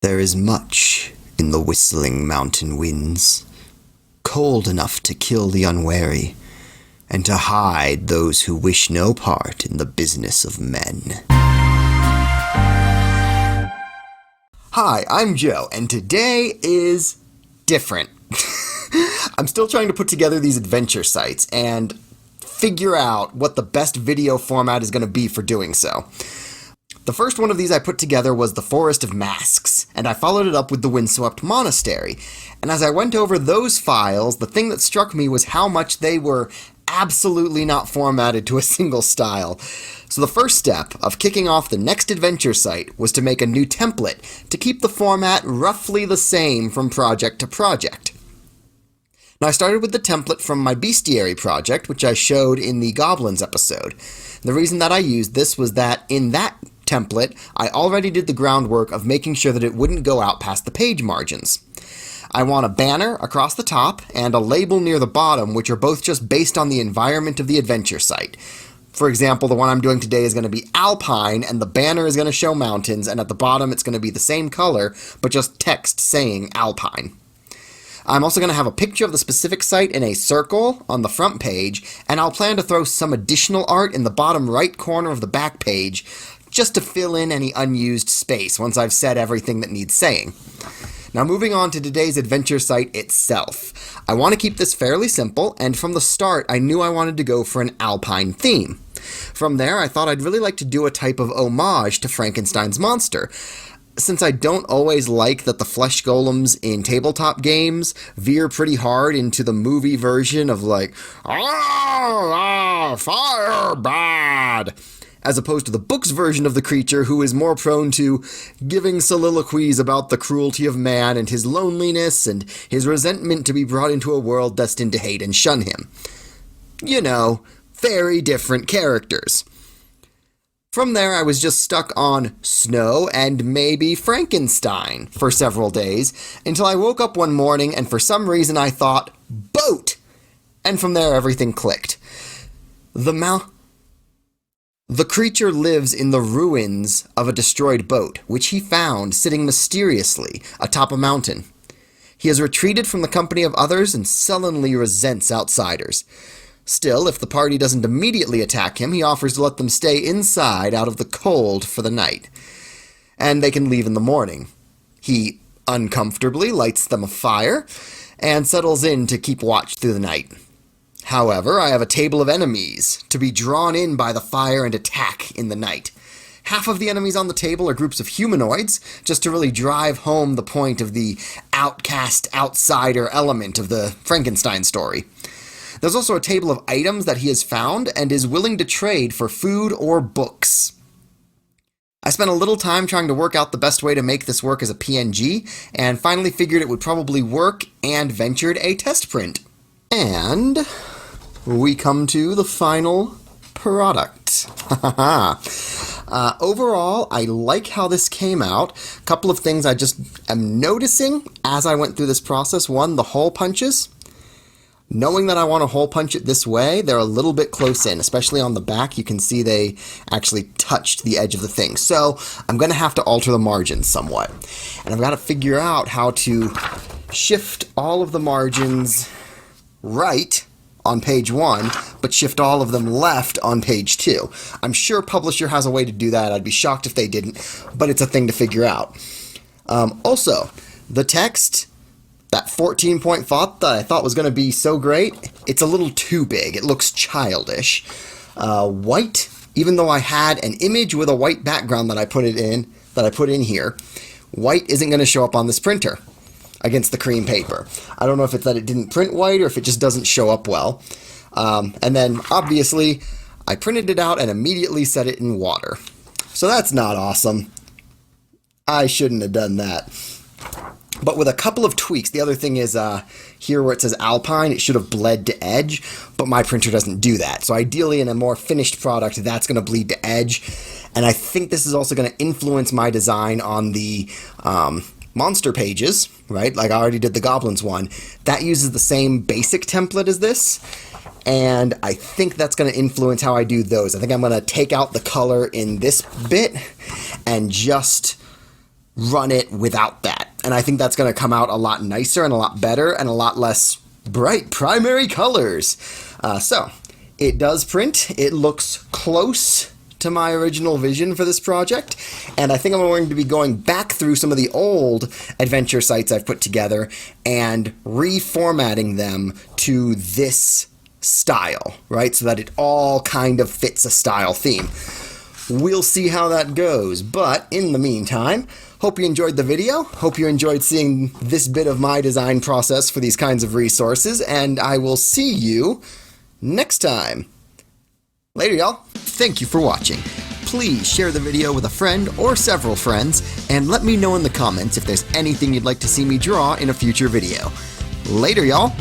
There is much in the whistling mountain winds, cold enough to kill the unwary, and to hide those who wish no part in the business of men. Hi, I'm Joe, and today is different. I'm still trying to put together these adventure sites and figure out what the best video format is going to be for doing so. The first one of these I put together was the Forest of Masks, and I followed it up with the Windswept Monastery. And as I went over those files, the thing that struck me was how much they were absolutely not formatted to a single style. So the first step of kicking off the next adventure site was to make a new template to keep the format roughly the same from project to project. Now I started with the template from my bestiary project, which I showed in the Goblins episode. The reason that I used this was that in that template, I already did the groundwork of making sure that it wouldn't go out past the page margins. I want a banner across the top and a label near the bottom, which are both just based on the environment of the adventure site. For example, the one I'm doing today is going to be Alpine, and the banner is going to show mountains, and at the bottom it's going to be the same color, but just text saying Alpine. I'm also going to have a picture of the specific site in a circle on the front page, and I'll plan to throw some additional art in the bottom right corner of the back page, just to fill in any unused space once I've said everything that needs saying. Now moving on to today's adventure site itself. I want to keep this fairly simple, and from the start I knew I wanted to go for an Alpine theme. From there I thought I'd really like to do a type of homage to Frankenstein's monster. Since I don't always like that the flesh golems in tabletop games veer pretty hard into the movie version of like, fire bad, as opposed to the book's version of the creature who is more prone to giving soliloquies about the cruelty of man and his loneliness and his resentment to be brought into a world destined to hate and shun him. You know, very different characters. From there, I was just stuck on snow and maybe Frankenstein for several days, until I woke up one morning and for some reason I thought, boat! And from there everything clicked. The creature lives in the ruins of a destroyed boat, which he found sitting mysteriously atop a mountain. He has retreated from the company of others and sullenly resents outsiders. Still, if the party doesn't immediately attack him, he offers to let them stay inside out of the cold for the night. And they can leave in the morning. He uncomfortably lights them a fire and settles in to keep watch through the night. However, I have a table of enemies to be drawn in by the fire and attack in the night. Half of the enemies on the table are groups of humanoids, just to really drive home the point of the outcast, outsider element of the Frankenstein story. There's also a table of items that he has found and is willing to trade for food or books. I spent a little time trying to work out the best way to make this work as a PNG, and finally figured it would probably work and ventured a test print. And we come to the final product. Overall, I like how this came out. A couple of things I just am noticing as I went through this process. One, the hole punches. Knowing that I want to hole punch it this way, they're a little bit close in, especially on the back. You can see they actually touched the edge of the thing. So I'm going to have to alter the margins somewhat. And I've got to figure out how to shift all of the margins right on page 1, but shift all of them left on page 2. I'm sure Publisher has a way to do that. I'd be shocked if they didn't, but it's a thing to figure out. Also, the text, that 14-point font that I thought was going to be so great, it's a little too big. It looks childish. White, even though I had an image with a white background that I put in here, white isn't going to show up on this printer against the cream paper. I don't know if it's that it didn't print white or if it just doesn't show up well. And then, obviously, I printed it out and immediately set it in water. So that's not awesome. I shouldn't have done that. But with a couple of tweaks, the other thing is here where it says Alpine, it should have bled to edge, but my printer doesn't do that. So ideally in a more finished product, that's going to bleed to edge. And I think this is also going to influence my design on the monster pages, right? Like I already did the Goblins one. That uses the same basic template as this. And I think that's going to influence how I do those. I think I'm going to take out the color in this bit and just run it without that. And I think that's going to come out a lot nicer and a lot better and a lot less bright primary colors. So it does print. It looks close to my original vision for this project, and I think I'm going to be going back through some of the old adventure sites I've put together and reformatting them to this style, right? So that it all kind of fits a style theme. We'll see how that goes, but in the meantime, hope you enjoyed the video, hope you enjoyed seeing this bit of my design process for these kinds of resources, and I will see you next time. Later, y'all. Thank you for watching. Please share the video with a friend or several friends, and let me know in the comments if there's anything you'd like to see me draw in a future video. Later, y'all.